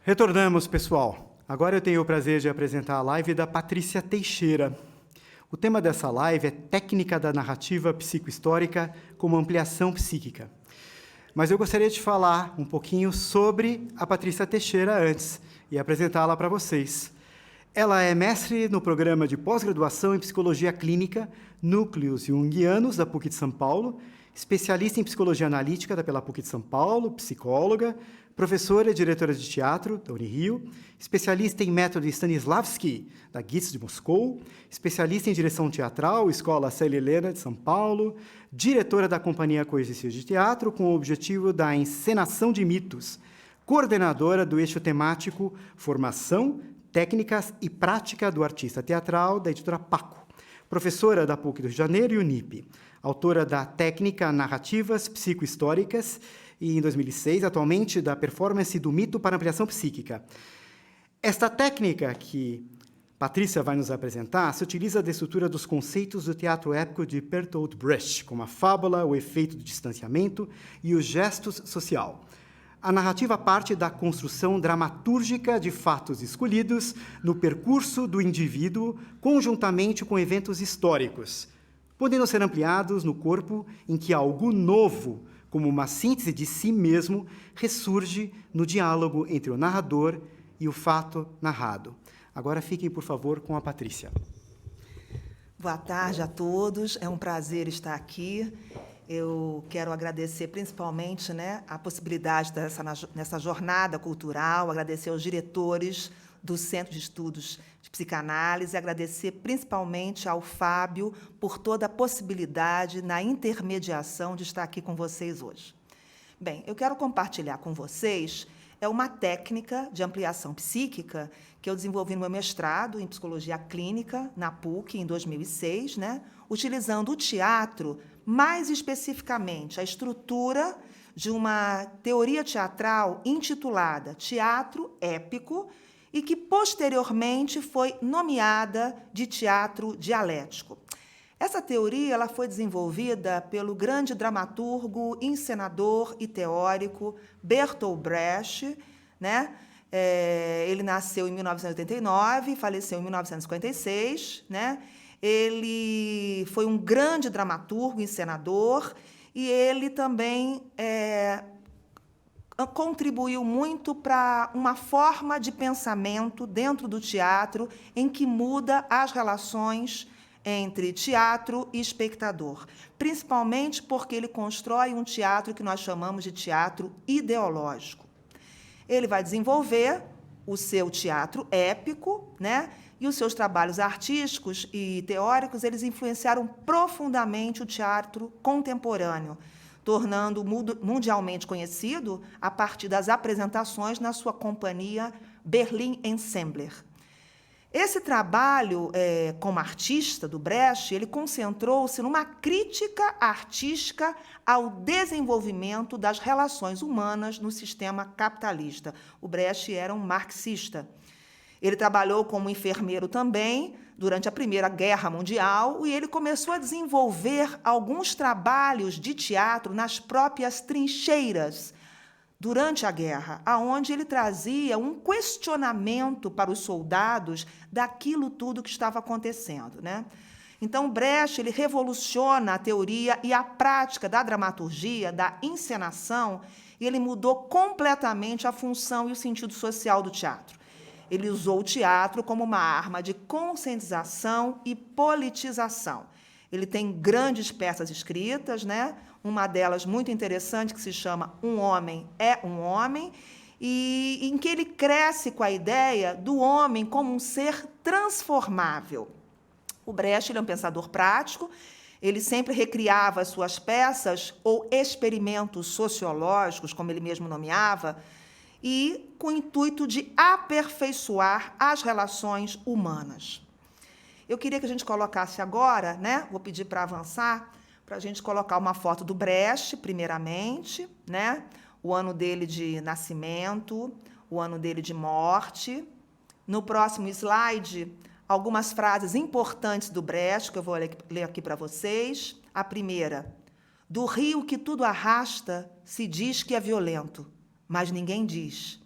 Retornamos, pessoal. Agora eu tenho o prazer de apresentar a live da Patrícia Teixeira. O tema dessa live é Técnica da Narrativa Psicohistórica como Ampliação Psíquica. Mas eu gostaria de falar um pouquinho sobre a Patrícia Teixeira antes e apresentá-la para vocês. Ela é mestre no programa de pós-graduação em Psicologia Clínica, Núcleos Jungianos, da PUC de São Paulo, especialista em Psicologia Analítica pela PUC de São Paulo, psicóloga, professora e diretora de teatro da Unirio, especialista em método Stanislavski, da GITS de Moscou, especialista em direção teatral, Escola Célia Helena de São Paulo, diretora da Companhia Coexistir de Teatro, com o objetivo da encenação de mitos, coordenadora do eixo temático Formação, Técnicas e Prática do Artista Teatral, da editora Paco, professora da PUC do Rio de Janeiro e Unip, autora da Técnica Narrativas Psicohistóricas e, em 2006, atualmente, da Performance do Mito para Ampliação Psíquica. Esta técnica que Patrícia vai nos apresentar se utiliza da estrutura dos conceitos do teatro épico de Bertolt Brecht, como a fábula, o efeito do distanciamento e os gestos social. A narrativa parte da construção dramatúrgica de fatos escolhidos no percurso do indivíduo, conjuntamente com eventos históricos, podendo ser ampliados no corpo em que algo novo, como uma síntese de si mesmo, ressurge no diálogo entre o narrador e o fato narrado. Agora fiquem, por favor, com a Patrícia. Boa tarde a todos, é um prazer estar aqui. Eu quero agradecer principalmente a possibilidade nessa jornada cultural, agradecer aos diretores do Centro de Estudos de Psicanálise, agradecer principalmente ao Fábio por toda a possibilidade na intermediação de estar aqui com vocês hoje. Bem, eu quero compartilhar com vocês uma técnica de ampliação psíquica que eu desenvolvi no meu mestrado em Psicologia Clínica, na PUC, em 2006, utilizando o teatro, mais especificamente a estrutura de uma teoria teatral intitulada Teatro Épico, e que, posteriormente, foi nomeada de teatro dialético. Essa teoria ela foi desenvolvida pelo grande dramaturgo, encenador e teórico Bertolt Brecht. Ele nasceu em 1989 e faleceu em 1956. Ele foi um grande dramaturgo, encenador, e ele também contribuiu muito para uma forma de pensamento dentro do teatro em que muda as relações entre teatro e espectador, principalmente porque ele constrói um teatro que nós chamamos de teatro ideológico. Ele vai desenvolver o seu teatro épico, e os seus trabalhos artísticos e teóricos, eles influenciaram profundamente o teatro contemporâneo, tornando-o mundialmente conhecido a partir das apresentações na sua companhia Berlin Ensemble. Esse trabalho, como artista do Brecht, ele concentrou-se numa crítica artística ao desenvolvimento das relações humanas no sistema capitalista. O Brecht era um marxista. Ele trabalhou como enfermeiro também durante a Primeira Guerra Mundial e ele começou a desenvolver alguns trabalhos de teatro nas próprias trincheiras durante a guerra, aonde ele trazia um questionamento para os soldados daquilo tudo que estava acontecendo. Então, Brecht ele revoluciona a teoria e a prática da dramaturgia, da encenação, e ele mudou completamente a função e o sentido social do teatro. Ele usou o teatro como uma arma de conscientização e politização. Ele tem grandes peças escritas, uma delas muito interessante, que se chama Um Homem é um Homem, e em que ele cresce com a ideia do homem como um ser transformável. O Brecht ele é um pensador prático, ele sempre recriava as suas peças ou experimentos sociológicos, como ele mesmo nomeava, e com o intuito de aperfeiçoar as relações humanas. Eu queria que a gente colocasse agora, vou pedir para avançar, para a gente colocar uma foto do Brecht, primeiramente, o ano dele de nascimento, o ano dele de morte. No próximo slide, algumas frases importantes do Brecht, que eu vou ler aqui para vocês. A primeira: do rio que tudo arrasta, se diz que é violento, mas ninguém diz.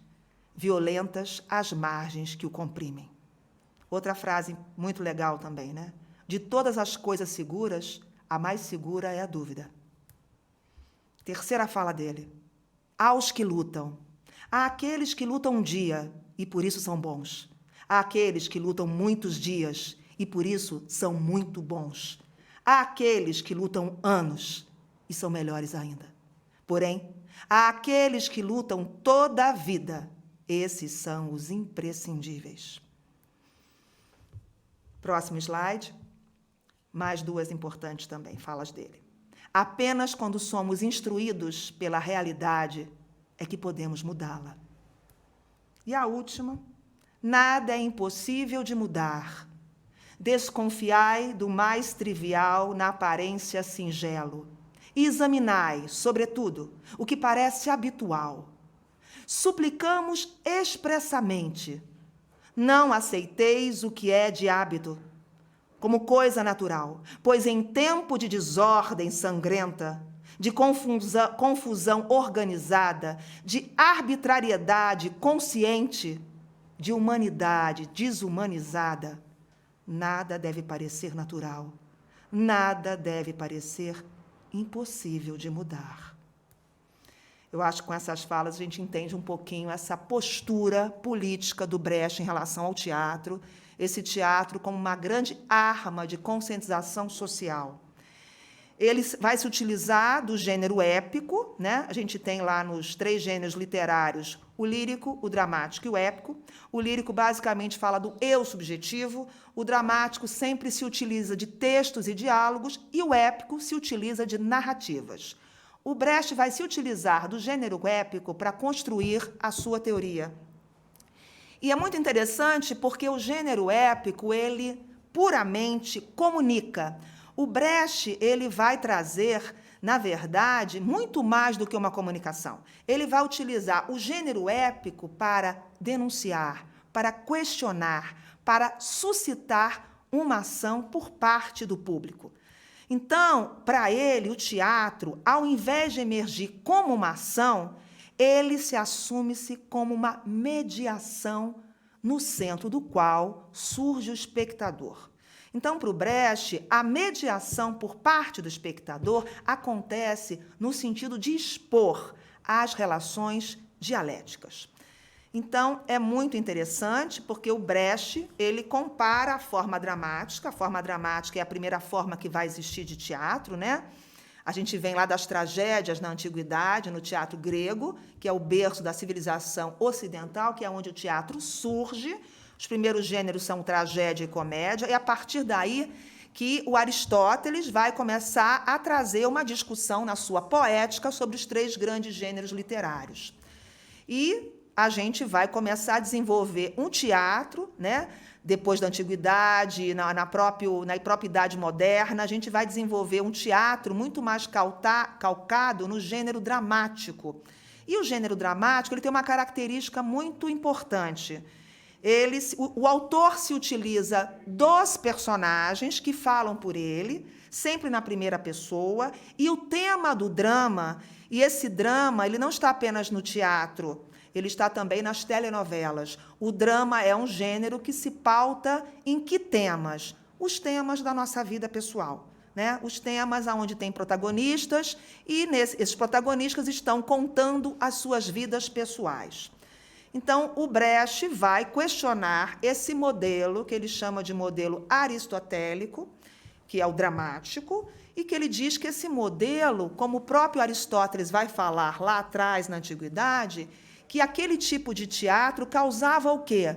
violentas às margens que o comprimem. Outra frase muito legal também, né? De todas as coisas seguras, a mais segura é a dúvida. Terceira fala dele. Aos que lutam. Há aqueles que lutam um dia e por isso são bons. Há aqueles que lutam muitos dias e por isso são muito bons. Há aqueles que lutam anos e são melhores ainda. Porém, há aqueles que lutam toda a vida. Esses são os imprescindíveis. Próximo slide. Mais duas importantes também, falas dele. Apenas quando somos instruídos pela realidade é que podemos mudá-la. E a última. Nada é impossível de mudar. Desconfiai do mais trivial na aparência singelo. E examinai, sobretudo, o que parece habitual. Suplicamos expressamente. Não aceiteis o que é de hábito, como coisa natural, pois em tempo de desordem sangrenta, de confusão organizada, de arbitrariedade consciente, de humanidade desumanizada, nada deve parecer natural, nada deve parecer impossível de mudar. Eu acho que com essas falas a gente entende um pouquinho essa postura política do Brecht em relação ao teatro, esse teatro como uma grande arma de conscientização social. Ele vai se utilizar do gênero épico, né? A gente tem lá nos 3 gêneros literários o lírico, o dramático e o épico. O lírico basicamente fala do eu subjetivo, o dramático sempre se utiliza de textos e diálogos e o épico se utiliza de narrativas. O Brecht vai se utilizar do gênero épico para construir a sua teoria. E é muito interessante porque o gênero épico, ele puramente comunica. O Brecht, ele vai trazer, na verdade, muito mais do que uma comunicação. Ele vai utilizar o gênero épico para denunciar, para questionar, para suscitar uma ação por parte do público. Então, para ele, o teatro, ao invés de emergir como uma ação, ele se assume-se como uma mediação no centro do qual surge o espectador. Então, para o Brecht, a mediação por parte do espectador acontece no sentido de expor as relações dialéticas. Então, é muito interessante, porque o Brecht, ele compara a forma dramática é a primeira forma que vai existir de teatro, né? A gente vem lá das tragédias na antiguidade, no teatro grego, que é o berço da civilização ocidental, que é onde o teatro surge. Os primeiros gêneros são tragédia e comédia, e a partir daí que o Aristóteles vai começar a trazer uma discussão na sua poética sobre os 3 grandes gêneros literários. E a gente vai começar a desenvolver um teatro, né? Depois da antiguidade, na própria idade moderna, a gente vai desenvolver um teatro muito mais calcado no gênero dramático. E o gênero dramático, ele tem uma característica muito importante. O autor se utiliza dos personagens que falam por ele, sempre na primeira pessoa, e o tema do drama, e esse drama, ele não está apenas no teatro, ele está também nas telenovelas. O drama é um gênero que se pauta em que temas? Os temas da nossa vida pessoal, né? Os temas onde tem protagonistas, e esses protagonistas estão contando as suas vidas pessoais. Então, o Brecht vai questionar esse modelo, que ele chama de modelo aristotélico, que é o dramático, e que ele diz que esse modelo, como o próprio Aristóteles vai falar lá atrás, na antiguidade, que aquele tipo de teatro causava o quê?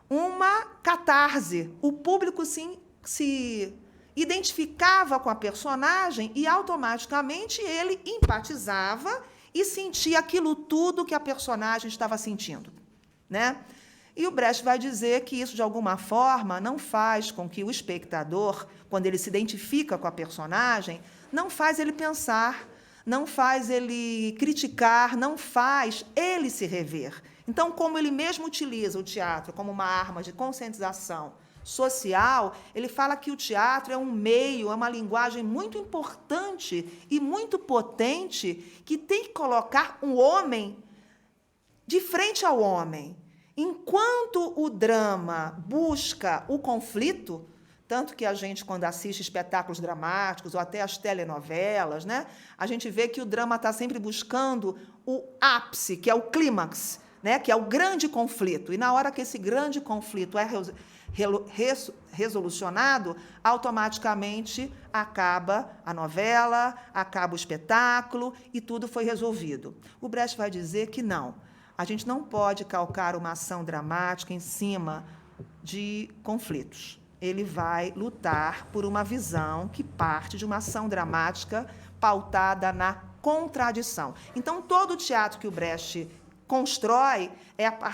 Uma catarse. O público se identificava com a personagem e, automaticamente, ele empatizava e sentia aquilo tudo que a personagem estava sentindo, né? E o Brecht vai dizer que isso, de alguma forma, não faz com que o espectador, quando ele se identifica com a personagem, não faz ele pensar, não faz ele criticar, não faz ele se rever. Então, como ele mesmo utiliza o teatro como uma arma de conscientização social, ele fala que o teatro é um meio, é uma linguagem muito importante e muito potente que tem que colocar um homem de frente ao homem. Enquanto o drama busca o conflito, tanto que a gente, quando assiste espetáculos dramáticos ou até as telenovelas, né, a gente vê que o drama está sempre buscando o ápice, que é o clímax, né, que é o grande conflito. E na hora que esse grande conflito é resolucionado, automaticamente acaba a novela, acaba o espetáculo e tudo foi resolvido. O Brecht vai dizer que não. A gente não pode calcar uma ação dramática em cima de conflitos. Ele vai lutar por uma visão que parte de uma ação dramática pautada na contradição. Então, todo o teatro que o Brecht constrói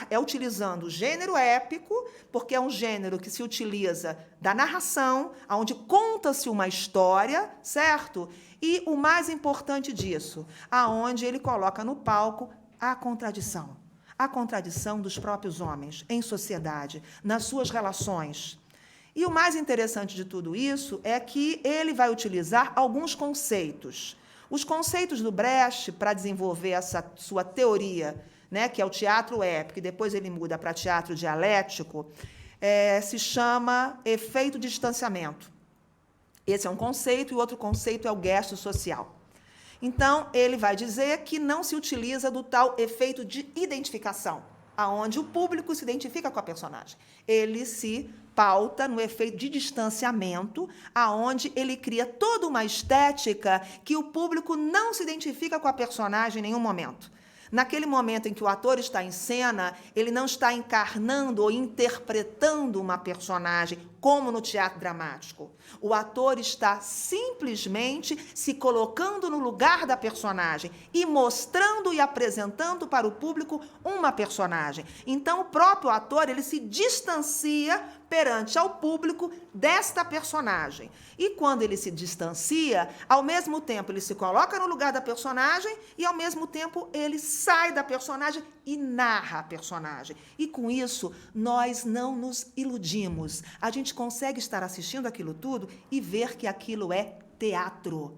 é utilizando o gênero épico, porque é um gênero que se utiliza da narração, onde conta-se uma história, certo? E o mais importante disso, aonde ele coloca no palco a contradição dos próprios homens em sociedade, nas suas relações. E o mais interessante de tudo isso é que ele vai utilizar alguns conceitos. Os conceitos do Brecht, para desenvolver essa sua teoria, né, que é o teatro épico, e depois ele muda para teatro dialético, se chama efeito de distanciamento. Esse é um conceito, e o outro conceito é o gesto social. Então, ele vai dizer que não se utiliza do tal efeito de identificação, aonde o público se identifica com a personagem. Ele se pauta no efeito de distanciamento, aonde ele cria toda uma estética que o público não se identifica com a personagem em nenhum momento. Naquele momento em que o ator está em cena, ele não está encarnando ou interpretando uma personagem, como no teatro dramático. O ator está simplesmente se colocando no lugar da personagem e mostrando e apresentando para o público uma personagem. Então, o próprio ator, ele se distancia perante ao público desta personagem. E quando ele se distancia, ao mesmo tempo ele se coloca no lugar da personagem e, ao mesmo tempo, ele sai da personagem e narra a personagem. E, com isso, nós não nos iludimos. A gente consegue estar assistindo aquilo tudo e ver que aquilo é teatro.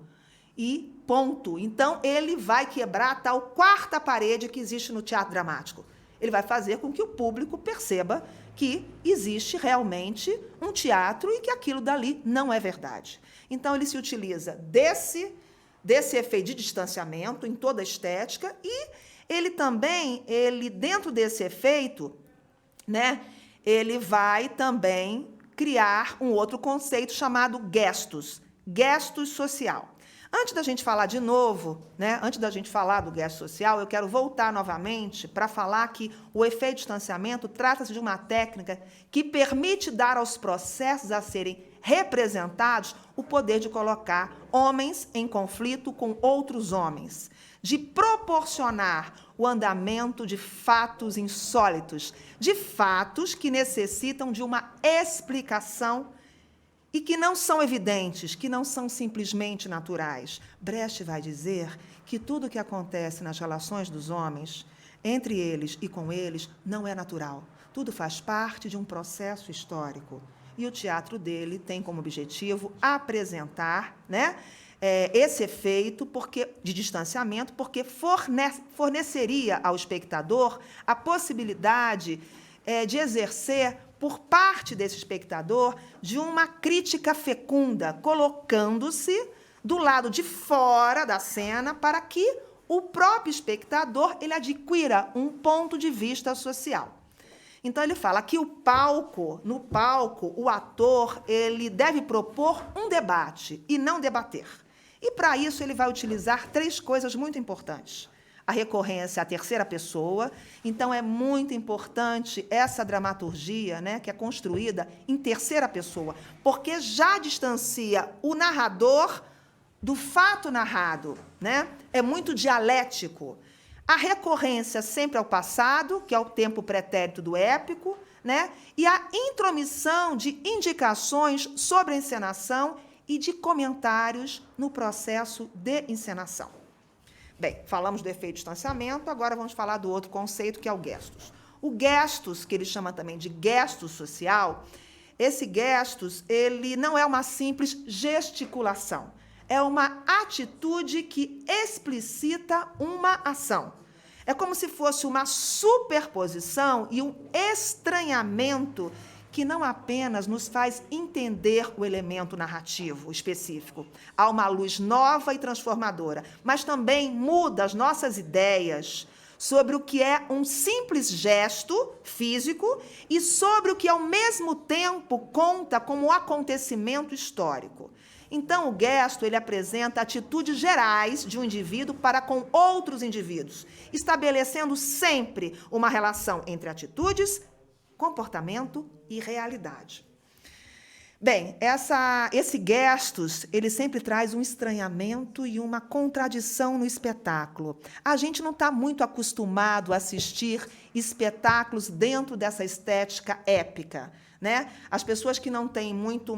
E ponto. Então, ele vai quebrar a tal quarta parede que existe no teatro dramático. Ele vai fazer com que o público perceba que existe realmente um teatro e que aquilo dali não é verdade. Então, ele se utiliza desse efeito de distanciamento em toda a estética e ele também, dentro desse efeito, né, ele vai também criar um outro conceito chamado gestus social. Antes da gente falar de novo, né, antes da gente falar do gesto social, eu quero voltar novamente para falar que o efeito de distanciamento trata-se de uma técnica que permite dar aos processos a serem representados o poder de colocar homens em conflito com outros homens, de proporcionar o andamento de fatos insólitos, de fatos que necessitam de uma explicação e que não são evidentes, que não são simplesmente naturais. Brecht vai dizer que tudo o que acontece nas relações dos homens, entre eles e com eles, não é natural. Tudo faz parte de um processo histórico. E o teatro dele tem como objetivo apresentar, né, esse efeito de distanciamento, porque forneceria ao espectador a possibilidade de exercer, por parte desse espectador, de uma crítica fecunda, colocando-se do lado de fora da cena para que o próprio espectador ele adquira um ponto de vista social. Então, ele fala que no palco, o ator ele deve propor um debate e não debater. E, para isso, ele vai utilizar 3 coisas muito importantes. A recorrência à terceira pessoa. Então, é muito importante essa dramaturgia, né, que é construída em terceira pessoa, porque já distancia o narrador do fato narrado, né? É muito dialético. A recorrência sempre ao passado, que é o tempo pretérito do épico, né? E a intromissão de indicações sobre a encenação e de comentários no processo de encenação. Bem, falamos do efeito de distanciamento, agora vamos falar do outro conceito, que é o gestus. O gestus, que ele chama também de gesto social, esse gestus, ele não é uma simples gesticulação, é uma atitude que explicita uma ação. É como se fosse uma superposição e um estranhamento que não apenas nos faz entender o elemento narrativo específico, há uma luz nova e transformadora, mas também muda as nossas ideias sobre o que é um simples gesto físico e sobre o que, ao mesmo tempo, conta como um acontecimento histórico. Então, o gesto ele apresenta atitudes gerais de um indivíduo para com outros indivíduos, estabelecendo sempre uma relação entre atitudes, comportamento e realidade. Bem, esse gestos, ele sempre traz um estranhamento e uma contradição no espetáculo. A gente não está muito acostumado a assistir espetáculos dentro dessa estética épica, né? As pessoas que não têm muito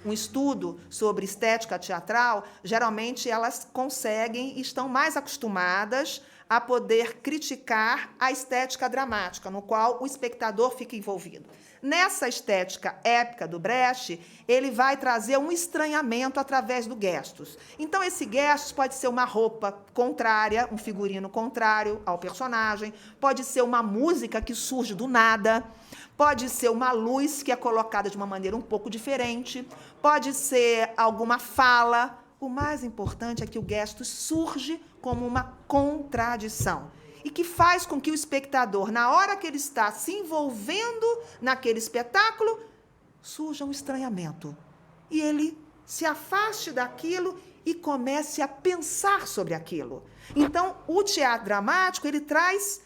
um estudo sobre estética teatral, geralmente elas conseguem e estão mais acostumadas a poder criticar a estética dramática, no qual o espectador fica envolvido. Nessa estética épica do Brecht, ele vai trazer um estranhamento através do gestos. Então, esse gestos pode ser uma roupa contrária, um figurino contrário ao personagem, pode ser uma música que surge do nada, pode ser uma luz que é colocada de uma maneira um pouco diferente, pode ser alguma fala. O mais importante é que o gesto surge como uma contradição e que faz com que o espectador, na hora que ele está se envolvendo naquele espetáculo, surja um estranhamento. E ele se afaste daquilo e comece a pensar sobre aquilo. Então, o teatro dramático, ele traz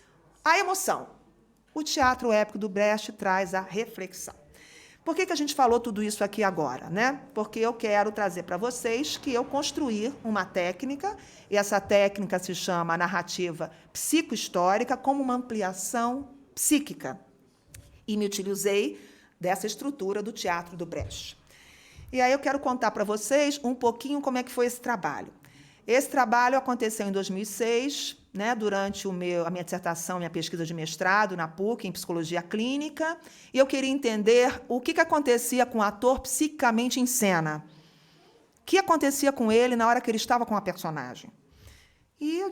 a emoção. O teatro épico do Brecht traz a reflexão. Por que a gente falou tudo isso aqui agora, né? Porque eu quero trazer para vocês que eu construí uma técnica, e essa técnica se chama narrativa psicohistórica como uma ampliação psíquica. E me utilizei dessa estrutura do teatro do Brecht. E aí eu quero contar para vocês um pouquinho como é que foi esse trabalho. Esse trabalho aconteceu em 2006, né, durante a minha dissertação, minha pesquisa de mestrado na PUC, em Psicologia Clínica, e eu queria entender o que acontecia com o ator psiquicamente em cena. O que acontecia com ele na hora que ele estava com a personagem. E eu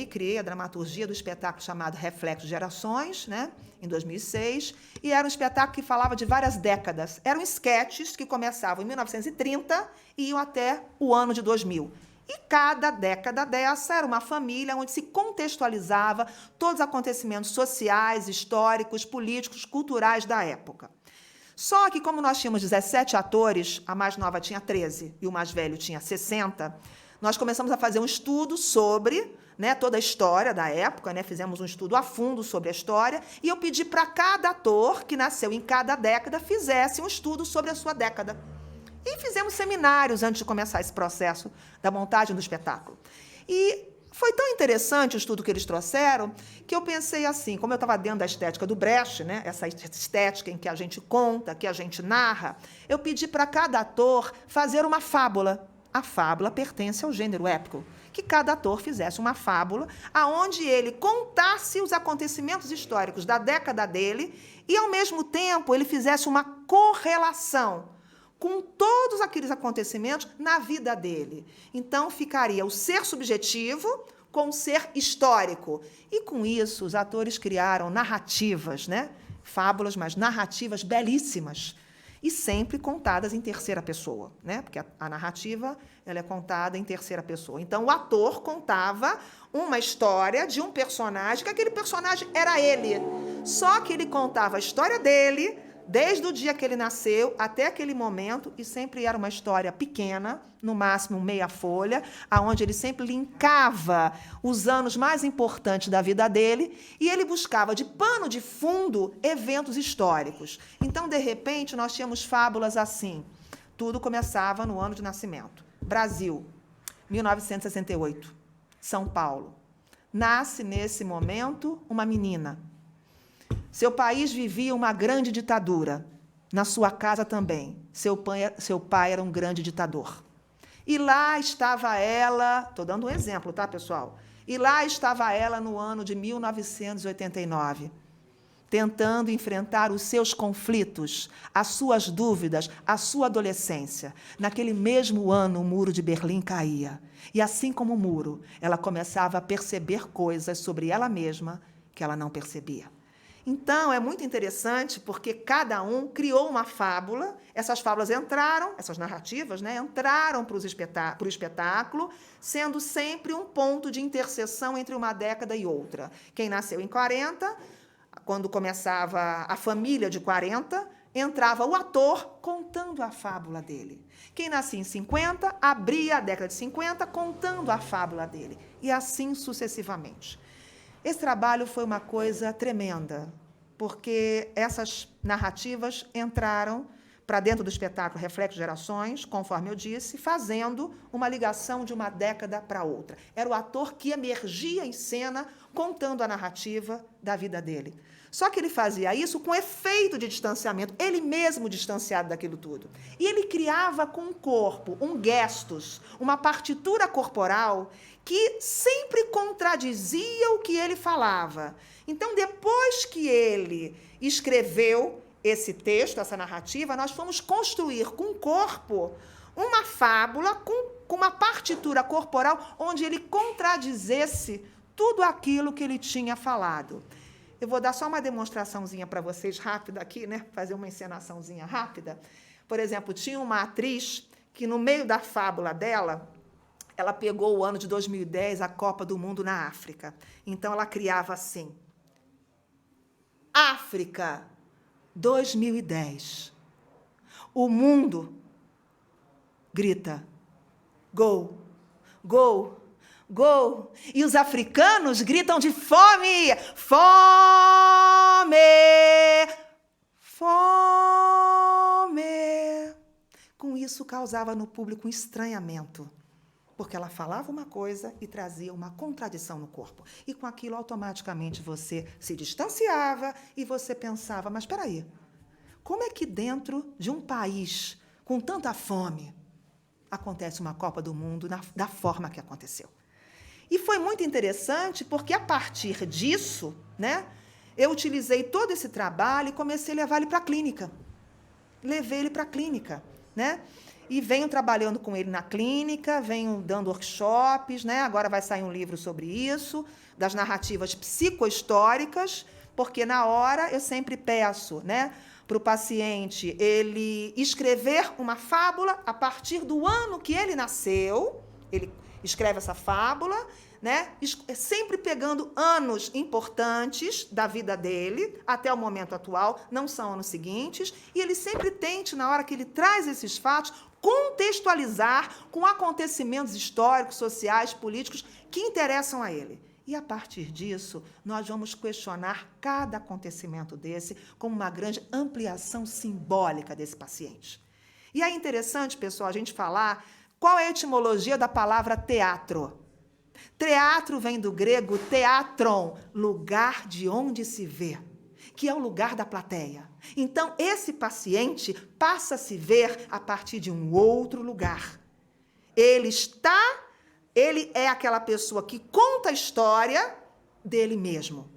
criei a dramaturgia do espetáculo chamado Reflexos de Gerações, né, em 2006, e era um espetáculo que falava de várias décadas. Eram esquetes que começavam em 1930 e iam até o ano de 2000. E cada década dessa era uma família onde se contextualizava todos os acontecimentos sociais, históricos, políticos, culturais da época. Só que, como nós tínhamos 17 atores, a mais nova tinha 13 e o mais velho tinha 60, nós começamos a fazer um estudo sobre, né, toda a história da época, né, fizemos um estudo a fundo sobre a história, e eu pedi para cada ator que nasceu em cada década fizesse um estudo sobre a sua década. E fizemos seminários antes de começar esse processo da montagem do espetáculo. E foi tão interessante o estudo que eles trouxeram que eu pensei assim, como eu estava dentro da estética do Brecht, né, essa estética em que a gente conta, que a gente narra, eu pedi para cada ator fazer uma fábula. A fábula pertence ao gênero épico. Que cada ator fizesse uma fábula aonde ele contasse os acontecimentos históricos da década dele e, ao mesmo tempo, ele fizesse uma correlação com todos aqueles acontecimentos na vida dele. Então, ficaria o ser subjetivo com o ser histórico. E, com isso, os atores criaram narrativas, né? Fábulas, mas narrativas belíssimas, e sempre contadas em terceira pessoa, né? Porque a narrativa ela é contada em terceira pessoa. Então, o ator contava uma história de um personagem, que aquele personagem era ele. Só que ele contava a história dele, desde o dia que ele nasceu até aquele momento, e sempre era uma história pequena, no máximo meia folha, aonde ele sempre linkava os anos mais importantes da vida dele, e ele buscava de pano de fundo eventos históricos. Então, de repente, nós tínhamos fábulas assim. Tudo começava no ano de nascimento. Brasil, 1968. São Paulo. Nasce, nesse momento, uma menina. Seu país vivia uma grande ditadura. Na sua casa também. Seu pai era um grande ditador. E lá estava ela... Estou dando um exemplo, tá, pessoal? E lá estava ela no ano de 1989. tentando enfrentar os seus conflitos, as suas dúvidas, a sua adolescência. Naquele mesmo ano, o muro de Berlim caía. E assim como o muro, ela começava a perceber coisas sobre ela mesma que ela não percebia. Então, é muito interessante porque cada um criou uma fábula, essas fábulas entraram, essas narrativas, né, entraram para o espetáculo, sendo sempre um ponto de interseção entre uma década e outra. Quem nasceu em 40, quando começava a família de 40, entrava o ator contando a fábula dele. Quem nascia em 50, abria a década de 50 contando a fábula dele. E assim sucessivamente. Esse trabalho foi uma coisa tremenda, porque essas narrativas entraram para dentro do espetáculo Reflexo Gerações, conforme eu disse, fazendo uma ligação de uma década para outra. Era o ator que emergia em cena contando a narrativa da vida dele. Só que ele fazia isso com efeito de distanciamento, ele mesmo distanciado daquilo tudo. E ele criava com o corpo um gestos, uma partitura corporal que sempre contradizia o que ele falava. Então, depois que ele escreveu esse texto, essa narrativa, nós fomos construir com o corpo uma fábula com uma partitura corporal onde ele contradizesse tudo aquilo que ele tinha falado. Eu vou dar só uma demonstraçãozinha para vocês rápida aqui, né? Fazer uma encenaçãozinha rápida. Por exemplo, tinha uma atriz que, no meio da fábula dela, ela pegou o ano de 2010, a Copa do Mundo na África. Então, ela criava assim: África, 2010. O mundo grita: gol, gol, gol. E os africanos gritam de fome, fome, fome. Com isso, causava no público um estranhamento, porque ela falava uma coisa e trazia uma contradição no corpo. E com aquilo, automaticamente, você se distanciava e você pensava, mas espera aí, como é que dentro de um país com tanta fome acontece uma Copa do Mundo da forma que aconteceu? E foi muito interessante porque, a partir disso, né, eu utilizei todo esse trabalho e comecei a levar ele para a clínica. Levei ele para a clínica, né? E venho trabalhando com ele na clínica, venho dando workshops, né? Agora vai sair um livro sobre isso, das narrativas psicohistóricas, porque na hora eu sempre peço, né, para o paciente ele escrever uma fábula a partir do ano que ele nasceu. Ele escreve essa fábula, né, sempre pegando anos importantes da vida dele até o momento atual, não são anos seguintes, e ele sempre tente, na hora que ele traz esses fatos, contextualizar com acontecimentos históricos, sociais, políticos que interessam a ele. E, a partir disso, nós vamos questionar cada acontecimento desse como uma grande ampliação simbólica desse paciente. E é interessante, pessoal, a gente falar qual é a etimologia da palavra teatro. Teatro vem do grego teatron, lugar de onde se vê, que é o lugar da plateia. Então, esse paciente passa a se ver a partir de um outro lugar. Ele é aquela pessoa que conta a história dele mesmo.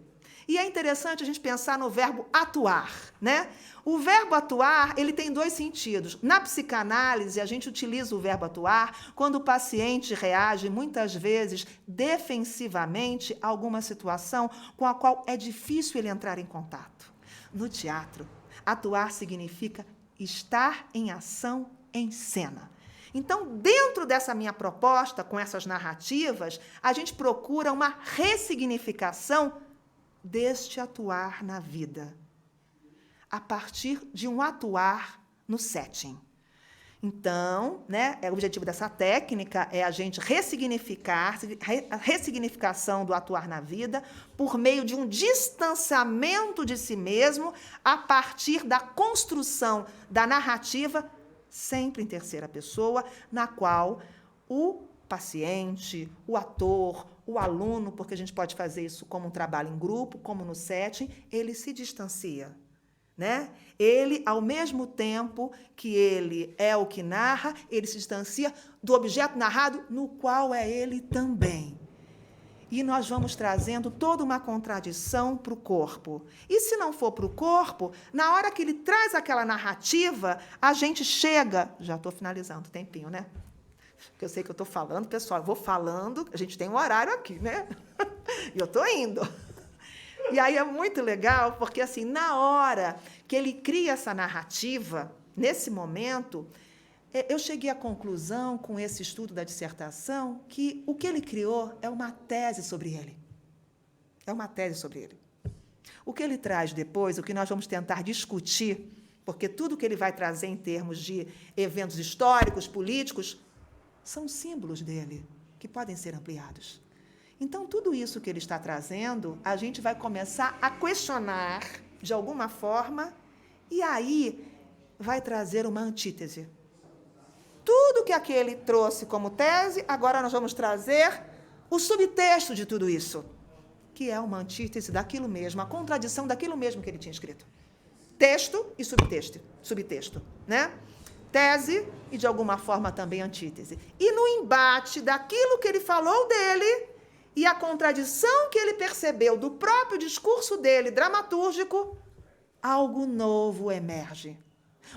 E é interessante a gente pensar no verbo atuar, né? O verbo atuar, ele tem dois sentidos. Na psicanálise, a gente utiliza o verbo atuar quando o paciente reage, muitas vezes, defensivamente a alguma situação com a qual é difícil ele entrar em contato. No teatro, atuar significa estar em ação em cena. Então, dentro dessa minha proposta, com essas narrativas, a gente procura uma ressignificação deste atuar na vida, a partir de um atuar no setting. Então, né, o objetivo dessa técnica é a gente ressignificar, a ressignificação do atuar na vida por meio de um distanciamento de si mesmo a partir da construção da narrativa, sempre em terceira pessoa, na qual o paciente, o ator, o aluno, porque a gente pode fazer isso como um trabalho em grupo, como no setting, ele se distancia, né? Ele, ao mesmo tempo que ele é o que narra, ele se distancia do objeto narrado, no qual é ele também. e nós vamos trazendo toda uma contradição para o corpo. E se não for para o corpo, na hora que ele traz aquela narrativa, a gente chega... Já estou finalizando o tempinho, né? Porque eu sei que eu estou falando, pessoal, eu vou falando, a gente tem um horário aqui, né? E eu estou indo. E aí é muito legal, porque assim, na hora que ele cria essa narrativa, nesse momento, eu cheguei à conclusão, com esse estudo da dissertação, que o que ele criou é uma tese sobre ele. É uma tese sobre ele. O que ele traz depois, o que nós vamos tentar discutir, porque tudo que ele vai trazer em termos de eventos históricos, políticos, são símbolos dele, que podem ser ampliados. Então, tudo isso que ele está trazendo, a gente vai começar a questionar, de alguma forma, e aí vai trazer uma antítese. Tudo que aquele trouxe como tese, agora nós vamos trazer o subtexto de tudo isso, que é uma antítese daquilo mesmo, a contradição daquilo mesmo que ele tinha escrito. Texto e subtexto, né? Tese e, de alguma forma, também antítese. E no embate daquilo que ele falou dele e a contradição que ele percebeu do próprio discurso dele, dramatúrgico, algo novo emerge.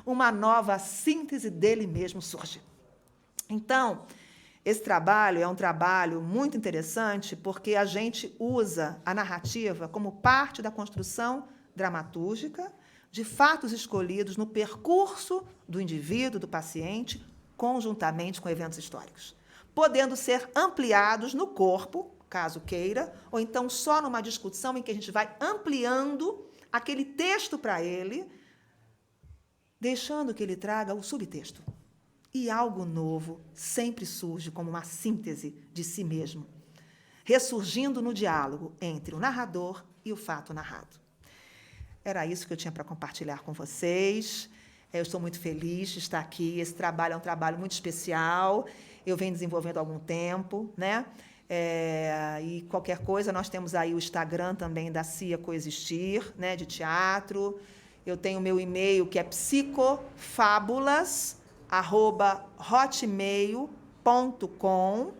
Uma nova síntese dele mesmo surge. Então, esse trabalho é um trabalho muito interessante porque a gente usa a narrativa como parte da construção dramatúrgica de fatos escolhidos no percurso do indivíduo, do paciente, conjuntamente com eventos históricos, podendo ser ampliados no corpo, caso queira, ou então só numa discussão em que a gente vai ampliando aquele texto para ele, deixando que ele traga o subtexto. E algo novo sempre surge como uma síntese de si mesmo, ressurgindo no diálogo entre o narrador e o fato narrado. Era isso que eu tinha para compartilhar com vocês. Eu estou muito feliz de estar aqui. Esse trabalho é um trabalho muito especial. Eu venho desenvolvendo há algum tempo, né? E qualquer coisa, nós temos aí o Instagram também da CIA Coexistir, né, de teatro. Eu tenho o meu e-mail, que é psicofabulas@hotmail.com.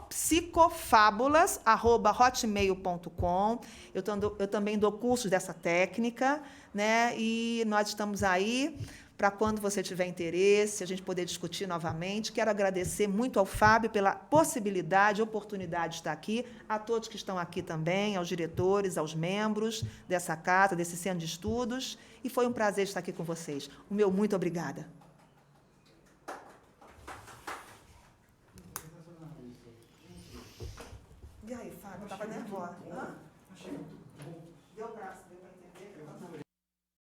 psicofabulas@hotmail.com. Eu também dou cursos dessa técnica, né? E nós estamos aí para quando você tiver interesse, a gente poder discutir novamente. Quero agradecer muito ao Fábio pela possibilidade, oportunidade de estar aqui, a todos que estão aqui também, aos diretores, aos membros dessa casa, desse centro de estudos, e foi um prazer estar aqui com vocês. O meu muito obrigada. E aí, Fábio, estava nervosa? Hã?